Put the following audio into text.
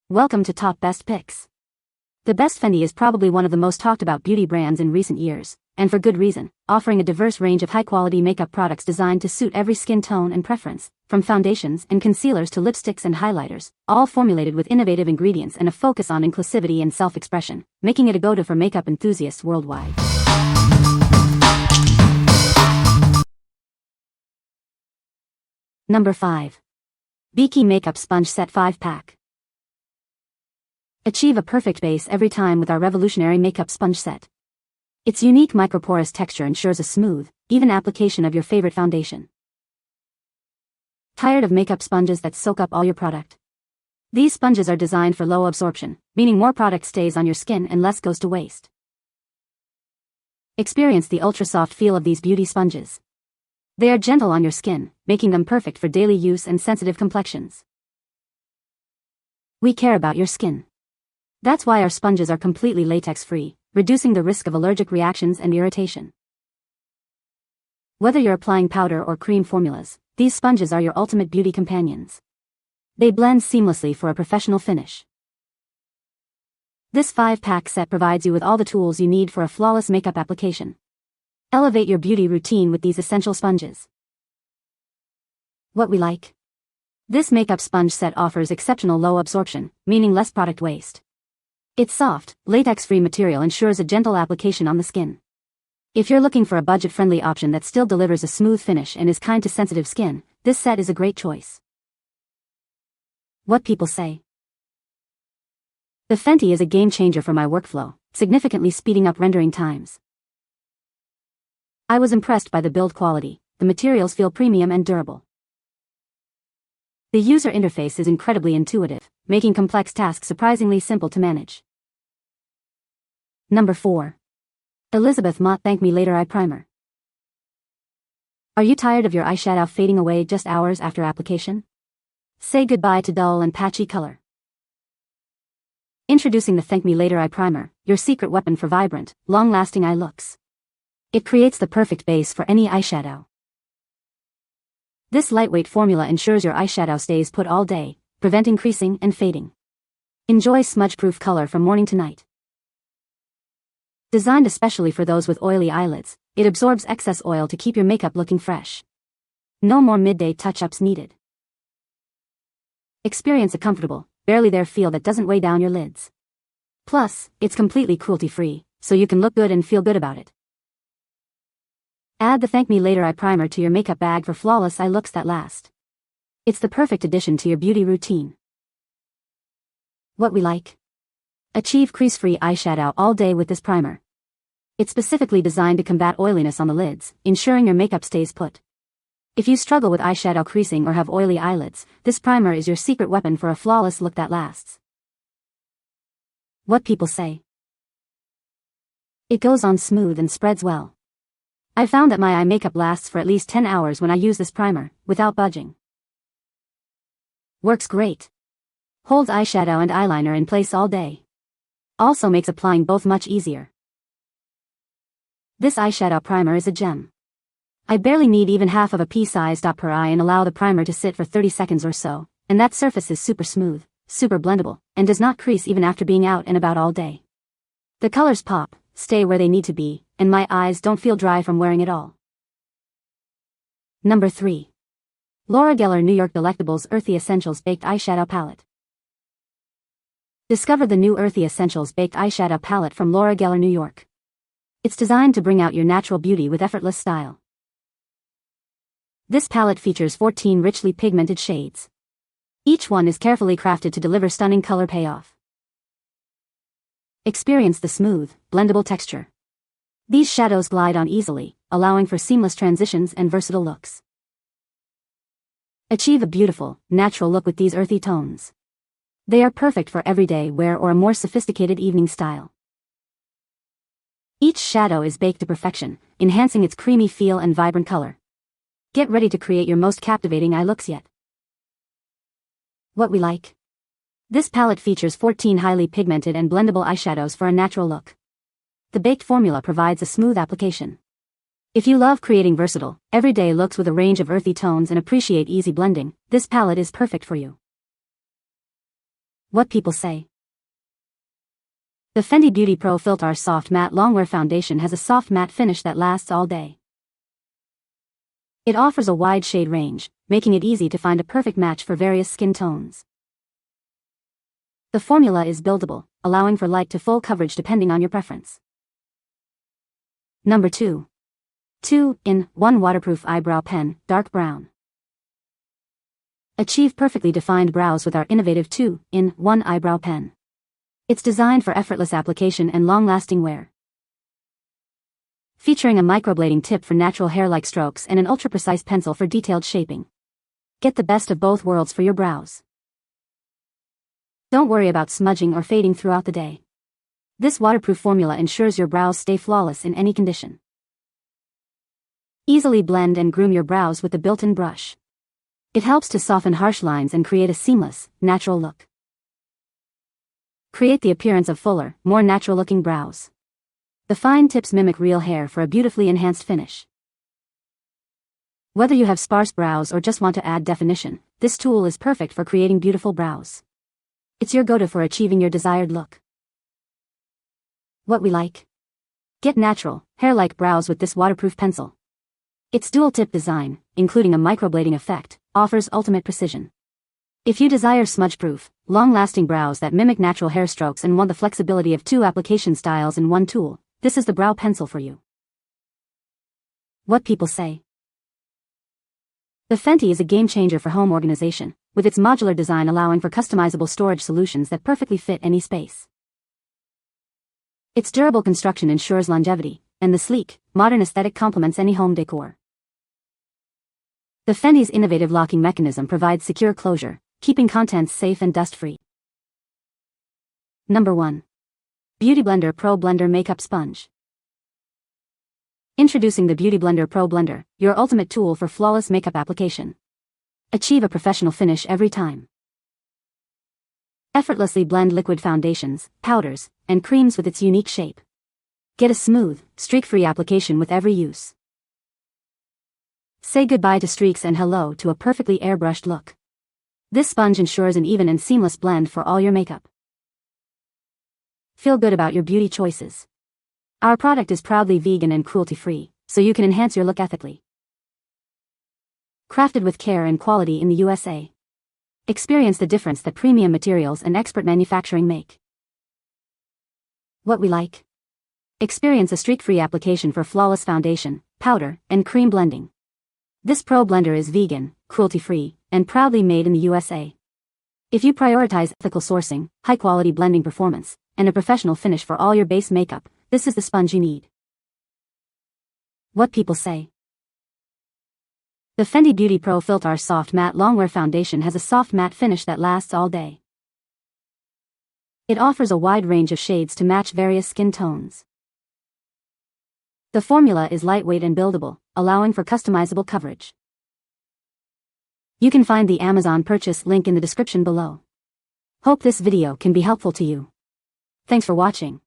Welcome to Top Best Picks. The Best Fenty is probably one of the most talked about beauty brands in recent years, and for good reason, offering a diverse range of high-quality makeup products designed to suit every skin tone and preference, from foundations and concealers to lipsticks and highlighters, all formulated with innovative ingredients and a focus on inclusivity and self-expression, making it a go-to for makeup enthusiasts worldwide. Number 5. BEAKEY Makeup Sponge Set 5-Pack. Achieve a perfect base every time with our revolutionary makeup sponge set. Its unique microporous texture ensures a smooth, even application of your favorite foundation. Tired of makeup sponges that soak up all your product? These sponges are designed for low absorption, meaning more product stays on your skin and less goes to waste. Experience the ultra-soft feel of these beauty sponges. They are gentle on your skin, making them perfect for daily use and sensitive complexions. We care about your skin. That's why our sponges are completely latex-free, reducing the risk of allergic reactions and irritation. Whether you're applying powder or cream formulas, these sponges are your ultimate beauty companions. They blend seamlessly for a professional finish. This 5-pack set provides you with all the tools you need for a flawless makeup application. Elevate your beauty routine with these essential sponges. What we like. This makeup sponge set offers exceptional low absorption, meaning less product waste. Its soft, latex-free material ensures a gentle application on the skin. If you're looking for a budget-friendly option that still delivers a smooth finish and is kind to sensitive skin, this set is a great choice. What people say. The Fenty is a game-changer for my workflow, significantly speeding up rendering times. I was impressed by the build quality. The materials feel premium and durable. The user interface is incredibly intuitive, making complex tasks surprisingly simple to manage. Number 4. Elizabeth Mott Thank Me Later Eye Primer. Are you tired of your eyeshadow fading away just hours after application? Say goodbye to dull and patchy color. Introducing the Thank Me Later Eye Primer, your secret weapon for vibrant, long-lasting eye looks. It creates the perfect base for any eyeshadow. This lightweight formula ensures your eyeshadow stays put all day, preventing creasing and fading. Enjoy smudge-proof color from morning to night. Designed especially for those with oily eyelids, it absorbs excess oil to keep your makeup looking fresh. No more midday touch-ups needed. Experience a comfortable, barely there feel that doesn't weigh down your lids. Plus, it's completely cruelty-free, so you can look good and feel good about it. Add the Thank Me Later Eye Primer to your makeup bag for flawless eye looks that last. It's the perfect addition to your beauty routine. What we like. Achieve crease-free eyeshadow all day with this primer. It's specifically designed to combat oiliness on the lids, ensuring your makeup stays put. If you struggle with eyeshadow creasing or have oily eyelids, this primer is your secret weapon for a flawless look that lasts. What people say. It goes on smooth and spreads well. I found that my eye makeup lasts for at least 10 hours when I use this primer, without budging. Works great. Holds eyeshadow and eyeliner in place all day. Also makes applying both much easier. This eyeshadow primer is a gem. I barely need even half of a pea-sized dot per eye and allow the primer to sit for 30 seconds or so, and that surface is super smooth, super blendable, and does not crease even after being out and about all day. The colors pop, stay where they need to be, and my eyes don't feel dry from wearing it all. Number 3. Laura Geller New York Delectables Earthy Essentials Baked Eyeshadow Palette. Discover the new Earthy Essentials Baked Eyeshadow Palette from Laura Geller New York. It's designed to bring out your natural beauty with effortless style. This palette features 14 richly pigmented shades. Each one is carefully crafted to deliver stunning color payoff. Experience the smooth, blendable texture. These shadows glide on easily, allowing for seamless transitions and versatile looks. Achieve a beautiful, natural look with these earthy tones. They are perfect for everyday wear or a more sophisticated evening style. Each shadow is baked to perfection, enhancing its creamy feel and vibrant color. Get ready to create your most captivating eye looks yet. What we like. This palette features 14 highly pigmented and blendable eyeshadows for a natural look. The baked formula provides a smooth application. If you love creating versatile, everyday looks with a range of earthy tones and appreciate easy blending, this palette is perfect for you. What people say. The Fenty Beauty Pro Filt'r Soft Matte Longwear Foundation has a soft matte finish that lasts all day. It offers a wide shade range, making it easy to find a perfect match for various skin tones. The formula is buildable, allowing for light to full coverage depending on your preference. Number 2. 2-in-1 Waterproof Eyebrow Pen, Dark Brown. Achieve perfectly defined brows with our innovative 2-in-1 eyebrow pen. It's designed for effortless application and long-lasting wear. Featuring a microblading tip for natural hair-like strokes and an ultra-precise pencil for detailed shaping. Get the best of both worlds for your brows. Don't worry about smudging or fading throughout the day. This waterproof formula ensures your brows stay flawless in any condition. Easily blend and groom your brows with the built-in brush. It helps to soften harsh lines and create a seamless, natural look. Create the appearance of fuller, more natural-looking brows. The fine tips mimic real hair for a beautifully enhanced finish. Whether you have sparse brows or just want to add definition, this tool is perfect for creating beautiful brows. It's your go-to for achieving your desired look. What we like? Get natural, hair-like brows with this waterproof pencil. Its dual-tip design, including a microblading effect, offers ultimate precision. If you desire smudge-proof, long-lasting brows that mimic natural hair strokes and want the flexibility of 2 application styles in one tool, this is the brow pencil for you. What people say. The Fenty is a game-changer for home organization, with its modular design allowing for customizable storage solutions that perfectly fit any space. Its durable construction ensures longevity, and the sleek, modern aesthetic complements any home decor. The Fenty's innovative locking mechanism provides secure closure, keeping contents safe and dust-free. Number 1. Beautyblender Pro Blender Makeup Sponge. Introducing the Beautyblender Pro Blender, your ultimate tool for flawless makeup application. Achieve a professional finish every time. Effortlessly blend liquid foundations, powders, and creams with its unique shape. Get a smooth, streak-free application with every use. Say goodbye to streaks and hello to a perfectly airbrushed look. This sponge ensures an even and seamless blend for all your makeup. Feel good about your beauty choices. Our product is proudly vegan and cruelty-free, so you can enhance your look ethically. Crafted with care and quality in the USA. Experience the difference that premium materials and expert manufacturing make. What we like? Experience a streak-free application for flawless foundation, powder, and cream blending. This Pro Blender is vegan, cruelty-free, and proudly made in the USA. If you prioritize ethical sourcing, high-quality blending performance, and a professional finish for all your base makeup, this is the sponge you need. What people say. The Fenty Beauty Pro Filt'r Soft Matte Longwear Foundation has a soft matte finish that lasts all day. It offers a wide range of shades to match various skin tones. The formula is lightweight and buildable, allowing for customizable coverage. You can find the Amazon purchase link in the description below. Hope this video can be helpful to you. Thanks for watching.